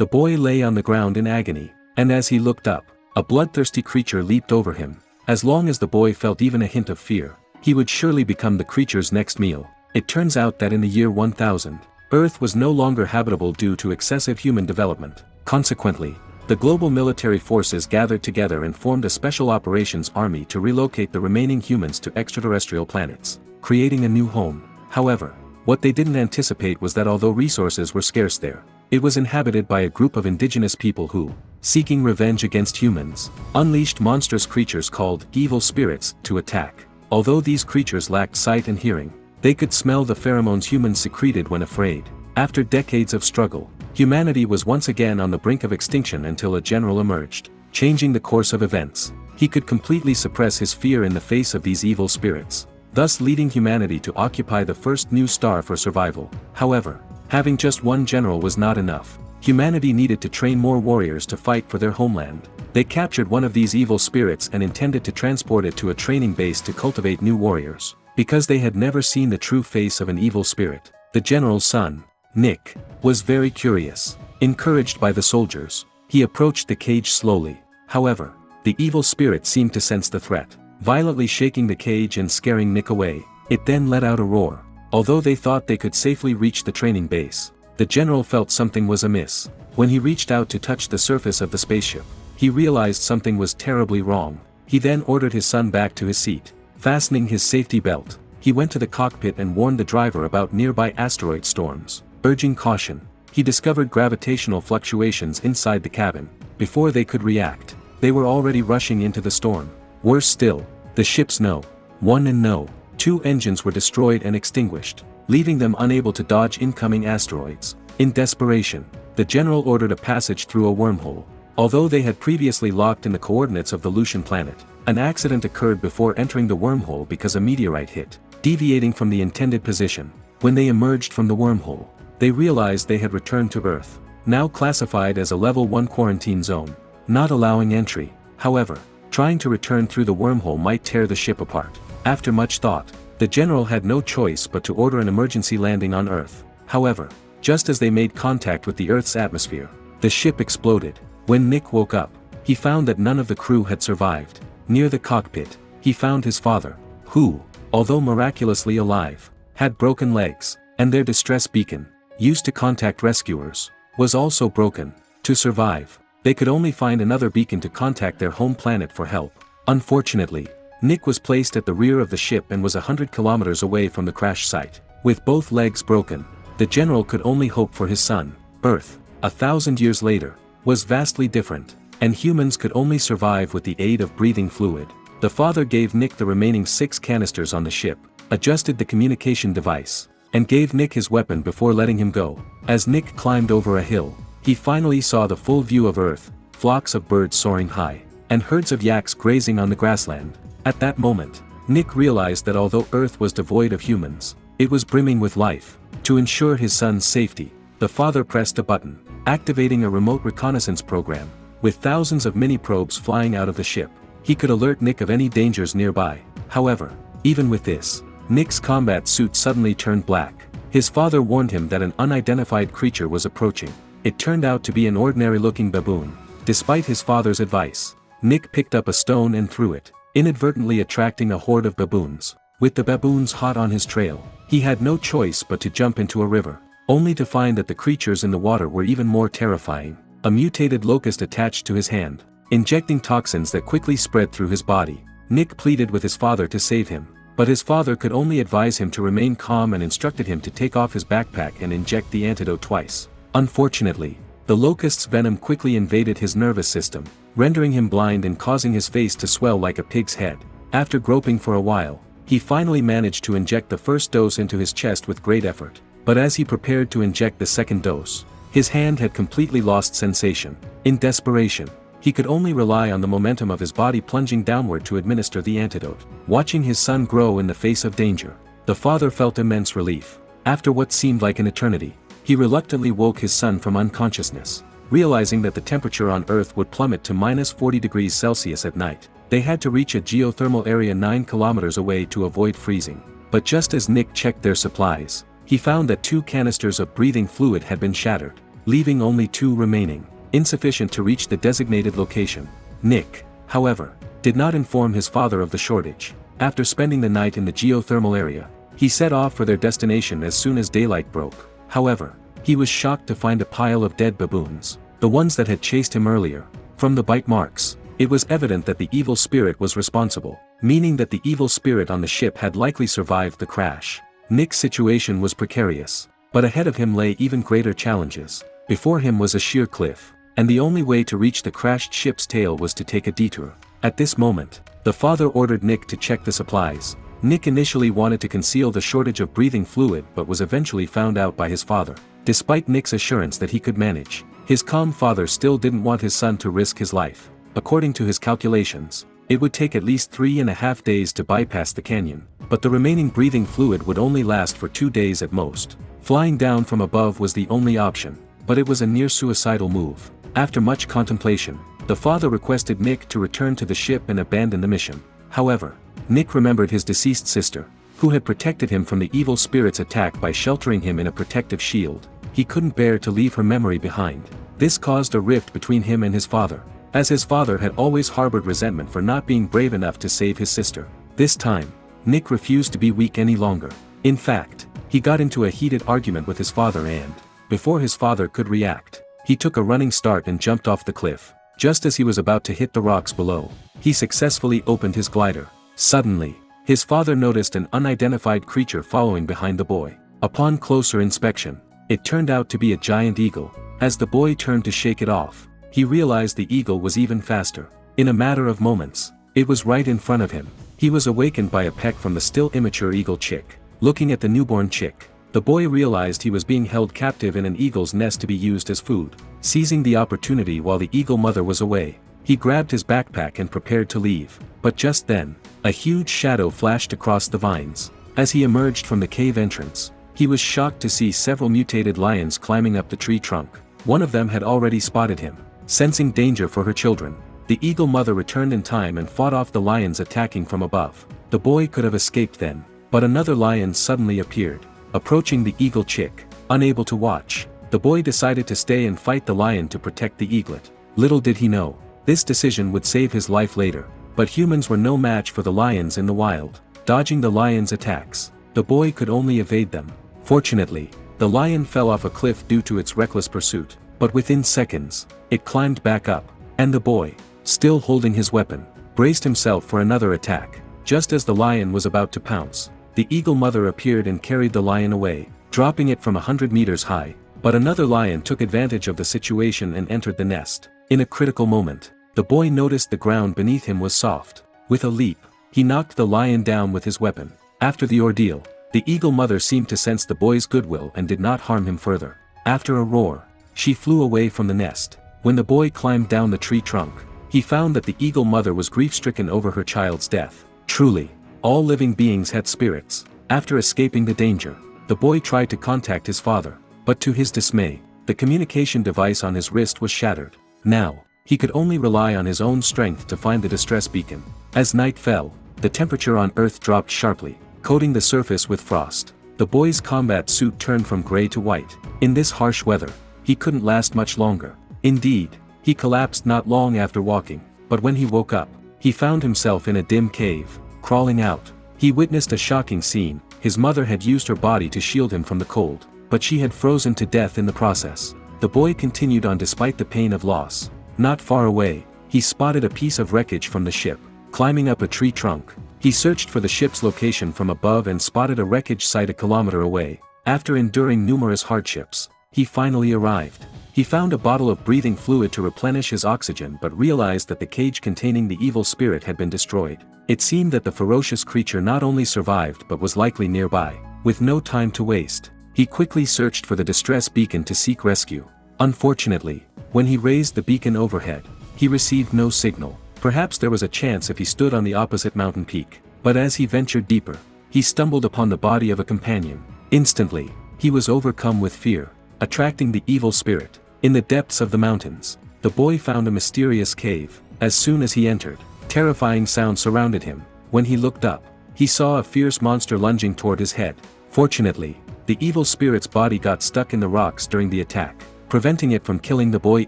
The boy lay on the ground in agony, and as he looked up, a bloodthirsty creature leaped over him. As long as the boy felt even a hint of fear, he would surely become the creature's next meal. It turns out that in the year 1000, Earth was no longer habitable due to excessive human development. Consequently, the global military forces gathered together and formed a special operations army to relocate the remaining humans to extraterrestrial planets, creating a new home. However, what they didn't anticipate was that although resources were scarce there, it was inhabited by a group of indigenous people who, seeking revenge against humans, unleashed monstrous creatures called evil spirits to attack. Although these creatures lacked sight and hearing, they could smell the pheromones humans secreted when afraid. After decades of struggle, humanity was once again on the brink of extinction until a general emerged, changing the course of events. He could completely suppress his fear in the face of these evil spirits, thus leading humanity to occupy the first new star for survival. However, having just one general was not enough. Humanity needed to train more warriors to fight for their homeland. They captured one of these evil spirits and intended to transport it to a training base to cultivate new warriors. Because they had never seen the true face of an evil spirit, the general's son, Nick, was very curious. Encouraged by the soldiers, he approached the cage slowly. However, the evil spirit seemed to sense the threat, violently shaking the cage and scaring Nick away. It then let out a roar. Although they thought they could safely reach the training base, the general felt something was amiss. When he reached out to touch the surface of the spaceship, he realized something was terribly wrong. He then ordered his son back to his seat. Fastening his safety belt, he went to the cockpit and warned the driver about nearby asteroid storms. Urging caution, he discovered gravitational fluctuations inside the cabin. Before they could react, they were already rushing into the storm. Worse still, the ship's No. 1 and No. 2 engines were destroyed and extinguished, leaving them unable to dodge incoming asteroids. In desperation, the general ordered a passage through a wormhole. Although they had previously locked in the coordinates of the Lucian planet, an accident occurred before entering the wormhole because a meteorite hit, deviating from the intended position. When they emerged from the wormhole, they realized they had returned to Earth, now classified as a level 1 quarantine zone, not allowing entry. However, trying to return through the wormhole might tear the ship apart. After much thought, the general had no choice but to order an emergency landing on Earth. However, just as they made contact with the Earth's atmosphere, the ship exploded. When Nick woke up, he found that none of the crew had survived. Near the cockpit, he found his father, who, although miraculously alive, had broken legs, and their distress beacon, used to contact rescuers, was also broken. To survive, they could only find another beacon to contact their home planet for help. Unfortunately, Nick was placed at the rear of the ship and was 100 kilometers away from the crash site. With both legs broken, the general could only hope for his son. Earth, 1,000 years later, was vastly different, and humans could only survive with the aid of breathing fluid. The father gave Nick the remaining 6 canisters on the ship, adjusted the communication device, and gave Nick his weapon before letting him go. As Nick climbed over a hill, he finally saw the full view of Earth, flocks of birds soaring high, and herds of yaks grazing on the grassland. At that moment, Nick realized that although Earth was devoid of humans, it was brimming with life. To ensure his son's safety, the father pressed a button, activating a remote reconnaissance program. With thousands of mini-probes flying out of the ship, he could alert Nick of any dangers nearby. However, even with this, Nick's combat suit suddenly turned black. His father warned him that an unidentified creature was approaching. It turned out to be an ordinary-looking baboon. Despite his father's advice, Nick picked up a stone and threw it, inadvertently attracting a horde of baboons. With the baboons hot on his trail, he had no choice but to jump into a river, only to find that the creatures in the water were even more terrifying. A mutated locust attached to his hand, injecting toxins that quickly spread through his body. Nick pleaded with his father to save him, but his father could only advise him to remain calm and instructed him to take off his backpack and inject the antidote twice. Unfortunately, the locust's venom quickly invaded his nervous system, rendering him blind and causing his face to swell like a pig's head. After groping for a while, he finally managed to inject the first dose into his chest with great effort, but as he prepared to inject the second dose, his hand had completely lost sensation. In desperation, he could only rely on the momentum of his body plunging downward to administer the antidote. Watching his son grow in the face of danger, the father felt immense relief. After what seemed like an eternity, he reluctantly woke his son from unconsciousness. Realizing that the temperature on Earth would plummet to -40 degrees Celsius at night, they had to reach a geothermal area 9 kilometers away to avoid freezing. But just as Nick checked their supplies, he found that 2 canisters of breathing fluid had been shattered, leaving only 2 remaining, insufficient to reach the designated location. Nick, however, did not inform his father of the shortage. After spending the night in the geothermal area, he set off for their destination as soon as daylight broke. However, he was shocked to find a pile of dead baboons, the ones that had chased him earlier. From the bite marks, it was evident that the evil spirit was responsible, meaning that the evil spirit on the ship had likely survived the crash. Nick's situation was precarious, but ahead of him lay even greater challenges. Before him was a sheer cliff, and the only way to reach the crashed ship's tail was to take a detour. At this moment, the father ordered Nick to check the supplies. Nick initially wanted to conceal the shortage of breathing fluid but was eventually found out by his father. Despite Nick's assurance that he could manage, his calm father still didn't want his son to risk his life. According to his calculations, it would take at least 3.5 days to bypass the canyon, but the remaining breathing fluid would only last for 2 days at most. Flying down from above was the only option, but it was a near-suicidal move. After much contemplation, the father requested Nick to return to the ship and abandon the mission. However, Nick remembered his deceased sister, who had protected him from the evil spirit's attack by sheltering him in a protective shield. He couldn't bear to leave her memory behind. This caused a rift between him and his father, as his father had always harbored resentment for not being brave enough to save his sister. This time, Nick refused to be weak any longer. In fact, he got into a heated argument with his father and, before his father could react, he took a running start and jumped off the cliff. Just as he was about to hit the rocks below, he successfully opened his glider. Suddenly, his father noticed an unidentified creature following behind the boy. Upon closer inspection, it turned out to be a giant eagle. As the boy turned to shake it off, he realized the eagle was even faster. In a matter of moments, it was right in front of him. He was awakened by a peck from the still immature eagle chick. Looking at the newborn chick, the boy realized he was being held captive in an eagle's nest to be used as food. Seizing the opportunity while the eagle mother was away, he grabbed his backpack and prepared to leave. But just then, a huge shadow flashed across the vines. As he emerged from the cave entrance, he was shocked to see several mutated lions climbing up the tree trunk. One of them had already spotted him. Sensing danger for her children, the eagle mother returned in time and fought off the lions attacking from above. The boy could have escaped then, but another lion suddenly appeared, approaching the eagle chick. Unable to watch, the boy decided to stay and fight the lion to protect the eaglet. Little did he know, this decision would save his life later. But humans were no match for the lions in the wild. Dodging the lion's attacks, the boy could only evade them. Fortunately, the lion fell off a cliff due to its reckless pursuit, but within seconds, it climbed back up, and the boy, still holding his weapon, braced himself for another attack. Just as the lion was about to pounce, the eagle mother appeared and carried the lion away, dropping it from 100 meters high. But another lion took advantage of the situation and entered the nest. In a critical moment, the boy noticed the ground beneath him was soft. With a leap, he knocked the lion down with his weapon. After the ordeal, the eagle mother seemed to sense the boy's goodwill and did not harm him further. After a roar, she flew away from the nest. When the boy climbed down the tree trunk, he found that the eagle mother was grief-stricken over her child's death. Truly, all living beings had spirits. After escaping the danger, the boy tried to contact his father, but to his dismay, the communication device on his wrist was shattered. Now, he could only rely on his own strength to find the distress beacon. As night fell, the temperature on Earth dropped sharply, coating the surface with frost. The boy's combat suit turned from gray to white. In this harsh weather, he couldn't last much longer. Indeed, he collapsed not long after walking, but when he woke up, he found himself in a dim cave. Crawling out, he witnessed a shocking scene. His mother had used her body to shield him from the cold, but she had frozen to death in the process. The boy continued on despite the pain of loss. Not far away, he spotted a piece of wreckage from the ship. Climbing up a tree trunk, he searched for the ship's location from above and spotted a wreckage site a kilometer away. After enduring numerous hardships, he finally arrived. He found a bottle of breathing fluid to replenish his oxygen but realized that the cage containing the evil spirit had been destroyed. It seemed that the ferocious creature not only survived but was likely nearby. With no time to waste, he quickly searched for the distress beacon to seek rescue. Unfortunately, when he raised the beacon overhead, he received no signal. Perhaps there was a chance if he stood on the opposite mountain peak. But as he ventured deeper, he stumbled upon the body of a companion. Instantly, he was overcome with fear, attracting the evil spirit. In the depths of the mountains, the boy found a mysterious cave. As soon as he entered, terrifying sounds surrounded him. When he looked up, he saw a fierce monster lunging toward his head. Fortunately, the evil spirit's body got stuck in the rocks during the attack. preventing it from killing the boy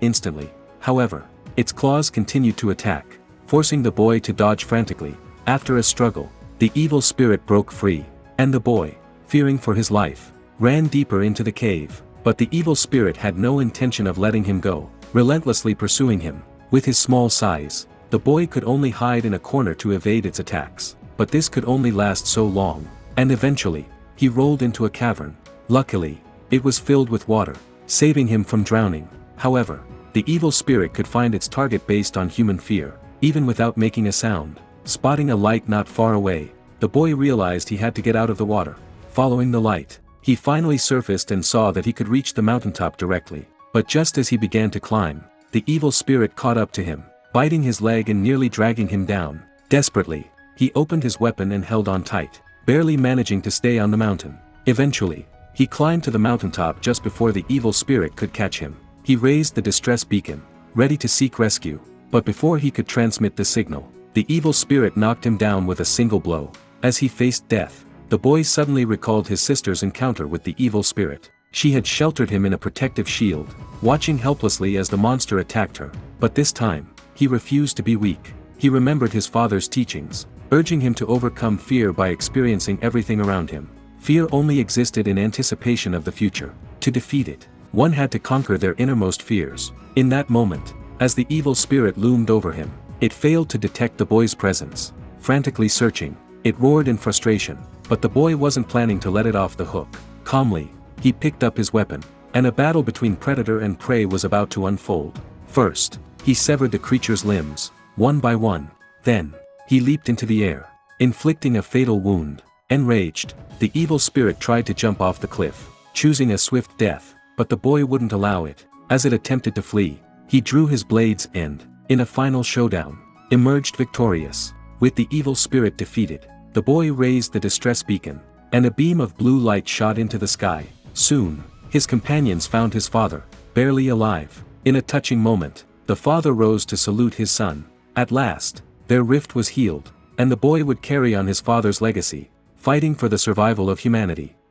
instantly. However, its claws continued to attack, forcing the boy to dodge frantically. After a struggle, the evil spirit broke free, and the boy, fearing for his life, ran deeper into the cave. But the evil spirit had no intention of letting him go, relentlessly pursuing him. With his small size, the boy could only hide in a corner to evade its attacks, but this could only last so long, and eventually, he rolled into a cavern. Luckily, it was filled with water, saving him from drowning. However, the evil spirit could find its target based on human fear, even without making a sound. Spotting a light not far away, the boy realized he had to get out of the water. Following the light, he finally surfaced and saw that he could reach the mountaintop directly. But just as he began to climb, the evil spirit caught up to him, biting his leg and nearly dragging him down. Desperately, he opened his weapon and held on tight, barely managing to stay on the mountain. Eventually, he climbed to the mountaintop just before the evil spirit could catch him. He raised the distress beacon, ready to seek rescue, but before he could transmit the signal, the evil spirit knocked him down with a single blow. As he faced death, the boy suddenly recalled his sister's encounter with the evil spirit. She had sheltered him in a protective shield, watching helplessly as the monster attacked her. But this time, he refused to be weak. He remembered his father's teachings, urging him to overcome fear by experiencing everything around him. Fear only existed in anticipation of the future. To defeat it, one had to conquer their innermost fears. In that moment, as the evil spirit loomed over him, it failed to detect the boy's presence. Frantically searching, it roared in frustration, but the boy wasn't planning to let it off the hook. Calmly, he picked up his weapon, and a battle between predator and prey was about to unfold. First, he severed the creature's limbs, one by one. Then, he leaped into the air, inflicting a fatal wound. Enraged, the evil spirit tried to jump off the cliff, choosing a swift death, but the boy wouldn't allow it. As it attempted to flee, he drew his blades and, in a final showdown, emerged victorious. With the evil spirit defeated, the boy raised the distress beacon, and a beam of blue light shot into the sky. Soon, his companions found his father, barely alive. In a touching moment, the father rose to salute his son. At last, their rift was healed, and the boy would carry on his father's legacy, fighting for the survival of humanity.